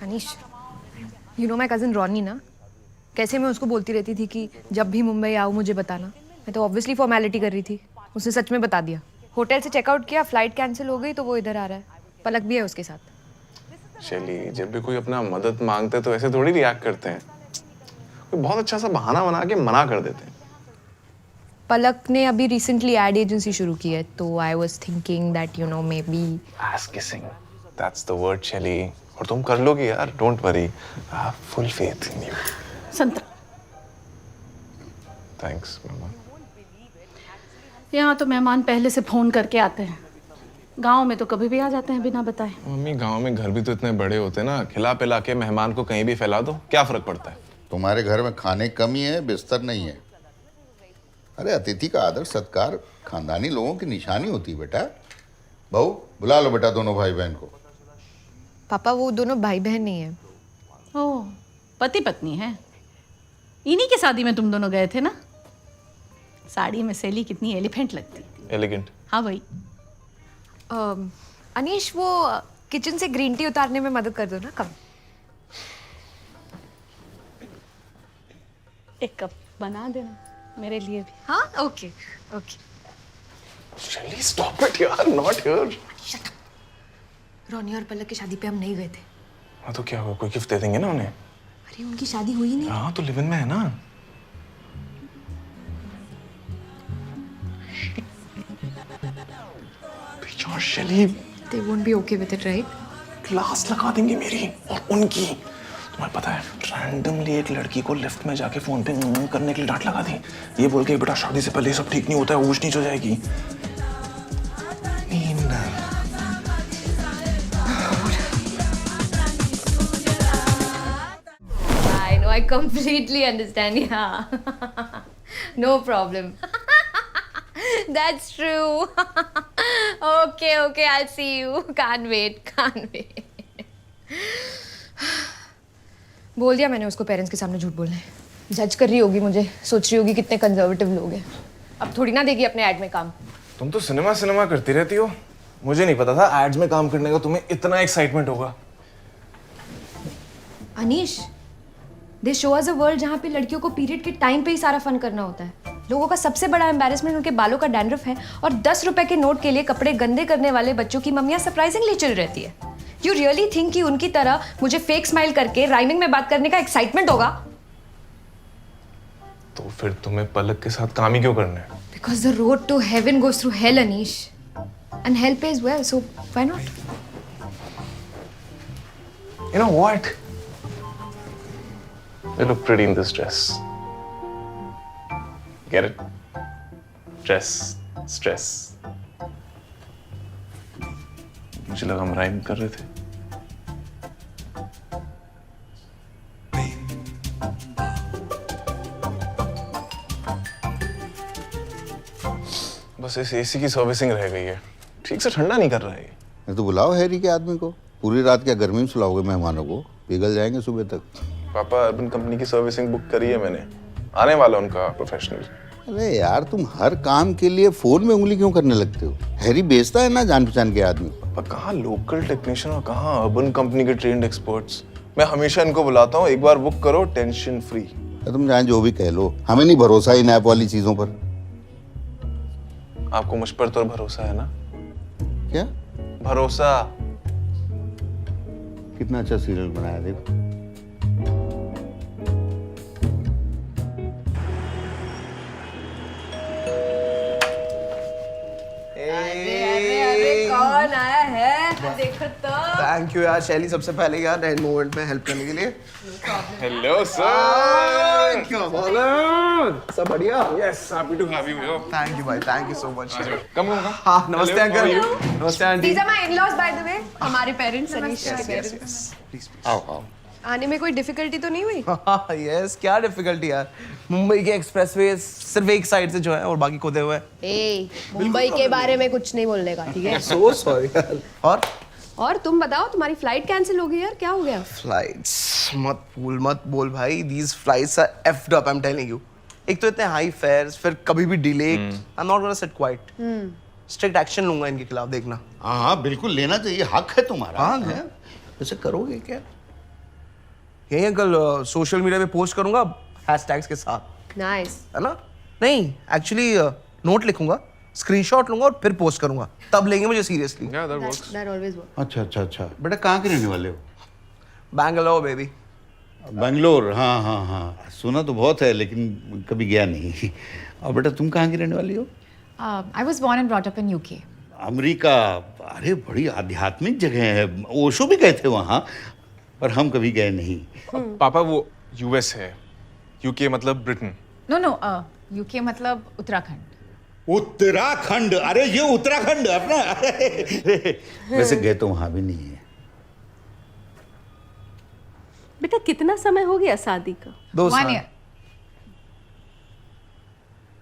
Anish, you know my cousin Ronnie ना, कैसे मैं उसको बोलती रहती थी कि जब भी मुंबई आओ मुझे बताना। मैं तो ऑब्वियसली फॉर्मेलिटी कर रही थी। उसने सच में बता दिया। होटल से चेकआउट किया, फ्लाइट कैंसिल हो गई तो वो इधर आ रहा है। पलक भी है उसके साथ। शैली, जब भी कोई अपना मदद मांगते तो ऐसे थोड़ी रिएक्ट करते हैं। कोई बहुत अच्छा सा बहाना बना के मना कर देते हैं। पलक ने अभी रिसेंटली एड एजेंसी शुरू की है, तो I was thinking that you know may be S kissing, that's the word शैली। और तुम कर लोगी यार, don't worry, I have full faith in you. संतरा, थैंक्स मामा। यहाँ तो मेहमान पहले से फोन करके आते हैं। गांव में तो कभी भी आ जाते हैं बिना बताए। मम्मी, गांव में घर भी तो इतने बड़े होते हैं ना, खिला पिला के मेहमान को कहीं भी फैला दो, क्या फर्क पड़ता है? तुम्हारे घर में खाने कम ही है, बिस्तर नहीं है। अरे अतिथि का आदर सत्कार खानदानी लोगों की निशानी होती है बेटा। बहू, बुला लो बेटा दोनों भाई बहन को। पापा वो दोनों भाई बहन नहीं है। ओह, पति पत्नी है। इन्हीं की शादी में तुम दोनों गए थे ना? साड़ी में सैली कितनी एलिफेंट लगती। एलिगेंट। हाँ भाई। अनीश, वो किचन से ग्रीन टी उतारने में मदद कर दो ना। कम एक कप बना देना मेरे लिए भी। हाँ, ओके ओके। शैली, स्टॉप इट यार, नॉट हियर। रोनी और पलक की शादी पे हम नहीं गए थे। हाँ तो क्या हुआ, कोई गिफ्ट दे देंगे ना उन्हें। अरे उनकी शादी हुई नहीं। हाँ तो लिव इन में है ना। शैली, They won't be okay with it, right? Class लगा देंगे मेरी और उनकी। तुम्हें पता है, रैंडमली एक लड़की को लिफ्ट में जाके फोन पे करने के लिए डांट लगा दी, ये बोल के बेटा शादी से पहले सब ठीक नहीं होता है, ऊंच नीच हो जाएगी। I completely understand. Yeah. No problem. That's true. Okay, I'll see you. Can't wait. बोल दिया मैंने उसको पेरेंट्स के सामने झूठ बोलना है। जज कर रही होगी मुझे, सोच रही होगी कितने कंजर्वेटिव लोग हैं। अब थोड़ी ना देगी अपने ऐड में काम। तुम तो सिनेमा करती रहती हो। मुझे नहीं पता था एड्स में काम करने का तुम्हें इतना एक्साइटमेंट होगा। अनीश, दे शो अस अ वर्ल्ड जहाँ पे लड़कियों को पीरियड के टाइम पे ही सारा फन करना होता है। लोगों का सबसे बड़ा एम्बैरेसमेंट उनके बालों का डैंड्रफ है, और 10 रुपए के नोट के लिए कपड़े गंदे करने वाले बच्चों की मम्मियां सरप्राइजिंगली चिल रहती है। यू रियली थिंक कि उनकी तरह मुझे फेक स्माइल करके राइमिंग में बात करने का एक्साइटमेंट होगा? तो फिर तुम्हें पलक के साथ काम ही क्यों करना है? Because the road to heaven goes through hell, Anish. And hell pays well, so why not? You know what? You look pretty in this dress. Get it? Dress, stress. मुझे लगा हम राइम कर रहे थे। बस इस एसी की servicing रह गई है, ठीक से ठंडा नहीं कर रहा है ये। नहीं तो बुलाओ हैरी के आदमी को। पूरी रात क्या गर्मी में सुलाओगे मेहमानों को? पिघल जाएंगे सुबह तक। पापा, अर्बन कंपनी की सर्विसिंग बुक करी है मैंने, आने वाला उनका प्रोफेशनल। अरे यार, तुम हर काम के लिए फोन में उंगली क्यों करने लगते हो? हैरी बेचता है ना जान पहचान के आदमी। पापा, कहाँ लोकल टेक्नीशियन और कहाँ अर्बन कंपनी के ट्रेंड एक्सपर्ट्स। मैं हमेशा इनको बुलाता हूँ, एक बार बुक करो, टेंशन फ्री। तुम जान जो भी कह लो, हमें नहीं भरोसा इन ऐप वाली चीजों पर। आपको मुझ पर तो भरोसा है ना? क्या भरोसा? कितना अच्छा सीरियल बनाया देखो। अरे कौन आया है? देखो तो। थैंक यू यार शैली, सबसे पहले यार एंड मोमेंट में हेल्प करने के लिए। Hello sir. क्या हाल है? सब बढ़िया? Yes, happy to have you. Thank you भाई, thank you so much. Come हाँ, नमस्ते अंकल। नमस्ते aunty. These are my in-laws, by the way. हमारे पेरेंट्स, अनीश के पेरेंट्स। प्लीज आओ आओ। आने में कोई डिफिकल्टी तो नहीं हुई? यस, क्या डिफिकल्टी यार। मुंबई के एक्सप्रेसवे सिर्फ एक साइड से जो है और बाकी खुदे हुए हैं। ए, मुंबई के बारे में कुछ नहीं बोलने का, ठीक है? सो सॉरी यार। और तुम बताओ, तुम्हारी फ्लाइट कैंसिल हो गई यार, क्या हो गया? फ्लाइट्स मत बोल भाई। These flights are effed up, I am telling you. एक तो इतने हाई फेयर्स, फिर कभी भी delay. I am not gonna sit quiet. Strict action लूंगा इनके खिलाफ, देखना। हाँ हाँ बिल्कुल लेना चाहिए, हक है तुम्हारा। हाँ, हैं? वैसे करोगे क्या? यही अंकल सोशल मीडिया पे पोस्ट करूंगा हैशटैग्स के साथ, नाइस। है ना? नहीं एक्चुअली नोट लिखूंगा, स्क्रीनशॉट लूंगा और फिर पोस्ट करूंगा, तब लेंगे मुझे seriously. Yeah, that works. That always work. अच्छा अच्छा अच्छा, बेटा कहाँ के रहने वाले हो? बैंगलोर बेबी। बेंगलोर, हाँ हाँ हाँ, सुना तो बहुत है लेकिन कभी गया नहीं। और बेटा तुम कहाँ की रहने वाली हो? I was born and brought up in UK. America? अरे बड़ी आध्यात्मिक जगह है, ओशो भी गए थे वहाँ, पर हम कभी गए नहीं। पापा वो यूएस है, यूके मतलब ब्रिटेन। No, no, UK मतलब उत्तराखंड। उत्तराखंड? अरे ये उत्तराखंड अपना। वैसे गए तो वहाँ भी नहीं है। बेटा कितना समय हो गया शादी का? 2 One साल। year.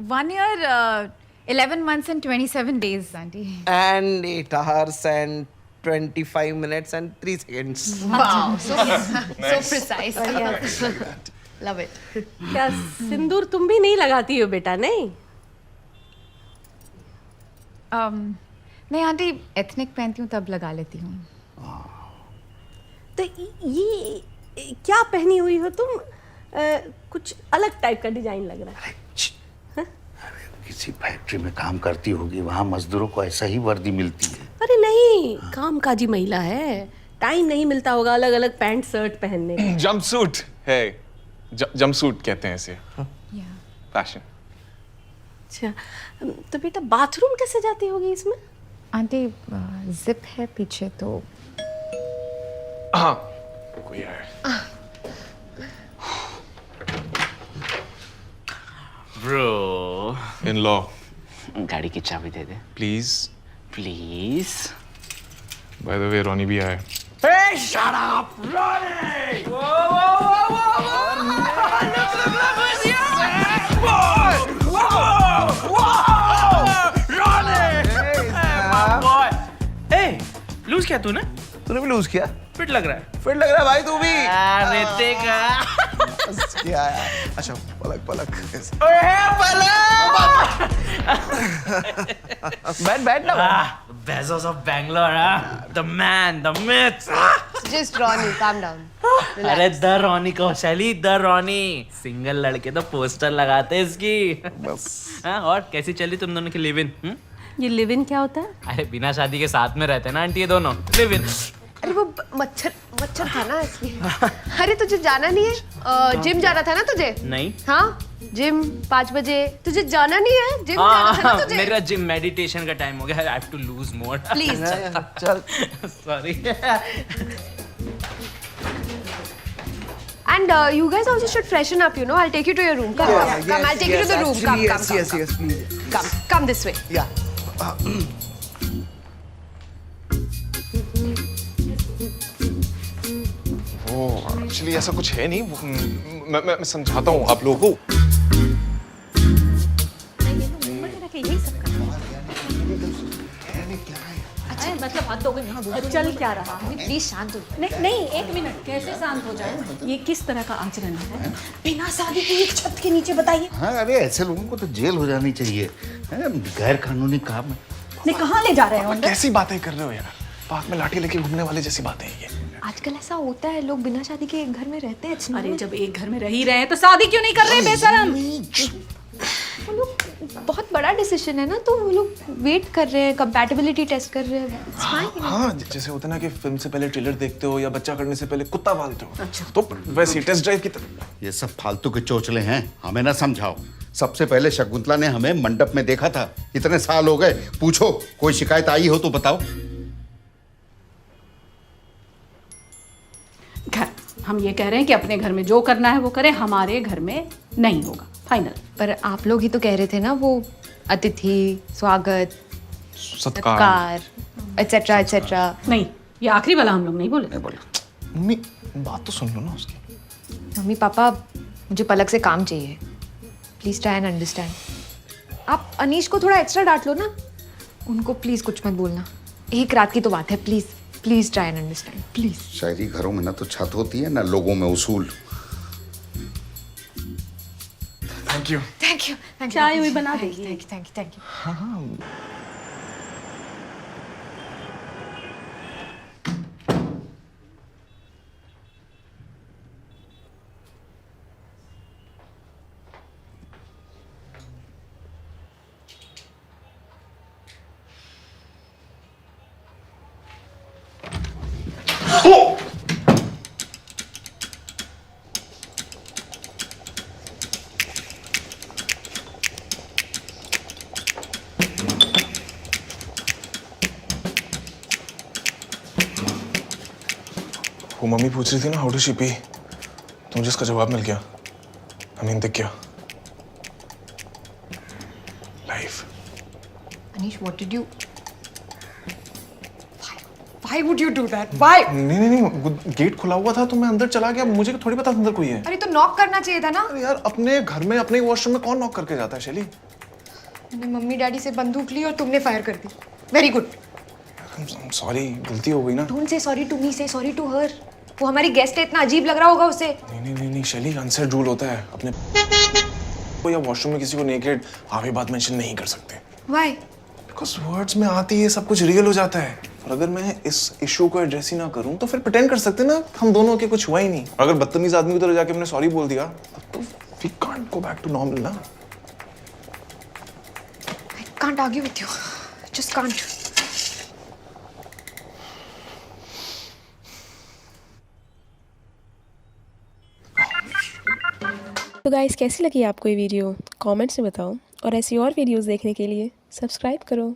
1 year, 11 months and 27 days, auntie. And 8 hours and 25 minutes and 3 seconds. Wow, so precise. Love it. क्या सिंदूर तुम भी नहीं लगाती हो बेटा? नहीं नहीं आंटी, एथनिक पहनती हूँ तब लगा लेती हूँ। तो ये क्या पहनी हुई हो तुम? कुछ अलग टाइप का डिजाइन लग रहा है। किसी फैक्ट्री में काम करती होगी, वहाँ मजदूरों को ऐसा ही वर्दी मिलती है। अरे नहीं, कामकाजी महिला है, टाइम नहीं मिलता होगा अलग अलग पैंट शर्ट पहनने का। जंपसूट है, जंपसूट कहते हैं इसे, फैशन। अच्छा, तो बेटा बाथरूम कैसे जाती होगी इसमें? आंटी जिप है पीछे तो। हाँ कोई है। ब्रो, इन लॉ गाड़ी की चाबी दे दे please. Please. By the way Ronnie भी आया। Hey, shut up, Ronnie! लूज क्या तूने? तूने भी लूज किया? फिट लग रहा है। फिट लग रहा है भाई तू भी। ऋतिक। क्या यार? अच्छा पलक पलक। बैठ बैठ ना। Bezos of Bangalore, the man, the myth. Just Ronnie, calm down. अरे the Ronnie Kaushali, the Ronnie. Single लड़के तो पोस्टर लगाते हैं इसकी। बस। हाँ, और कैसी चली तुम दोनों की लिव इन? ये लिव इन क्या होता है? अरे बिना शादी के साथ में रहते हैं ना आंटी ये दोनों, लिव इन। अरे वो मच्छर था ना इसलिए। अरे तुझे जाना नहीं है? जिम जाना था ना तुझे? नहीं। हाँ जिम 5 बजे। तुझे जाना नहीं है जिम? जाना था ना तुझे? मेरा जिम मेडिटेशन का टाइम हो गया। I have to lose more. Please चल। Sorry. And you guys also should freshen up, you know. I'll take you to your room. Come, come. I'll take you to the room. Come, Yes, come, yes, come, yes, please. come. Come this way. Yeah. Oh actually ऐसा कुछ है नहीं। मैं समझाता हूँ आप लोगों को। अच्छा मतलब हाथ धो गए। चल क्या रहा है? प्लीज शांत हो। नहीं नहीं, एक मिनट, कैसे शांत हो जाए? ये किस तरह का आचरण है? बिना शादी के एक छत के नीचे, बताइए। हाँ अरे ऐसे लोगों को तो जेल हो जानी चाहिए, गैर कानूनी काम है। नहीं, कहाँ ले जा रहे हो? कैसी बातें कर रहे हो यार? पार्क में लाठी लेके घूमने वाले जैसी बातें हैं ये। आजकल ऐसा होता है, लोग बिना शादी के एक घर में रहते हैं। अरे जब एक घर में रह ही रहे हैं तो शादी क्यों नहीं कर रहे बेशरम? वो लोग बहुत बड़ा डिसीजन है ना, तो वो लोग वेट कर रहे हैं, कंपैटिबिलिटी टेस्ट कर रहे हैं। It's fine. हाँ जैसे होता है ना कि फिल्म से पहले ट्रेलर देखते हो या बच्चा करने से पहले कुत्ता पालते हो। अच्छा। तो वैसे टेस्ट ड्राइव की तरह। ये सब फालतू के चोचले हैं, हमें ना समझाओ। सबसे पहले शकुंतला ने हमें मंडप में देखा था, इतने साल हो गए। पूछो कोई शिकायत आई हो तो बताओ। घर, हम ये कह रहे हैं कि अपने घर में जो करना है वो करें, हमारे घर में नहीं होगा, फाइनल। पर आप लोग ही तो कह रहे थे ना, वो अतिथि, स्वागत, सत्कार एटसेट्रा एटसेट्रा। नहीं, ये आखिरी वाला हम लोग नहीं बोले। नहीं बोलो। मम्मी बात तो सुन लो ना उसकी। मम्मी पापा, मुझे पलक से काम चाहिए। Please try and understand. आप अनीश को थोड़ा एक्स्ट्रा डांट लो ना। उनको प्लीज कुछ मत बोलना, एक रात की तो बात है। Please please try and understand please. शहरी घरों में ना तो छत होती है ना लोगों में उसूल। Thank you. Thank you. चाय हुई बना देगी। Thank you. वो मम्मी पूछ रही थी ना हाउ डू शी पी, तो मुझे इसका जवाब मिल गया। आई मीन दिख गया। Life. Anish, what did you? Why would you do that? Why? नहीं नहीं नहीं, गेट खुला हुआ था तो मैं अंदर चला गया, मुझे थोड़ी पता अंदर कोई है। अरे तो नॉक करना चाहिए था ना। अरे यार अपने घर में अपने वॉशरूम में कौन नॉक करके जाता है शैली? मैंने मम्मी डैडी से बंदूक ली और तुमने फायर कर दी। Very good. सॉरी, गलती हो गई ना। Don't say sorry to me, से सॉरी टू हर। वो हमारी गेस्ट है, इतना अजीब लग रहा होगा उसे। नहीं शैली, अनसेड रूल होता है अपने को या वॉशरूम में किसी को नेकेड आगे बात मेंशन नहीं कर सकते। Why? बिकॉज वर्ड्स में आती है सब कुछ रियल हो जाता है। और अगर मैं इस इशू को एड्रेस ही ना करूं तो फिर प्रिटेंड कर सकते ना हम दोनों के कुछ हुआ ही नहीं। अगर बदतमीज आदमी की तरह जाके हमने सॉरी बोल दिया तो we can't go back to normal ना। I can't argue with you. Just can't. तो गाइस कैसी लगी आपको ये वीडियो कमेंट्स में बताओ और ऐसी और वीडियोस देखने के लिए सब्सक्राइब करो।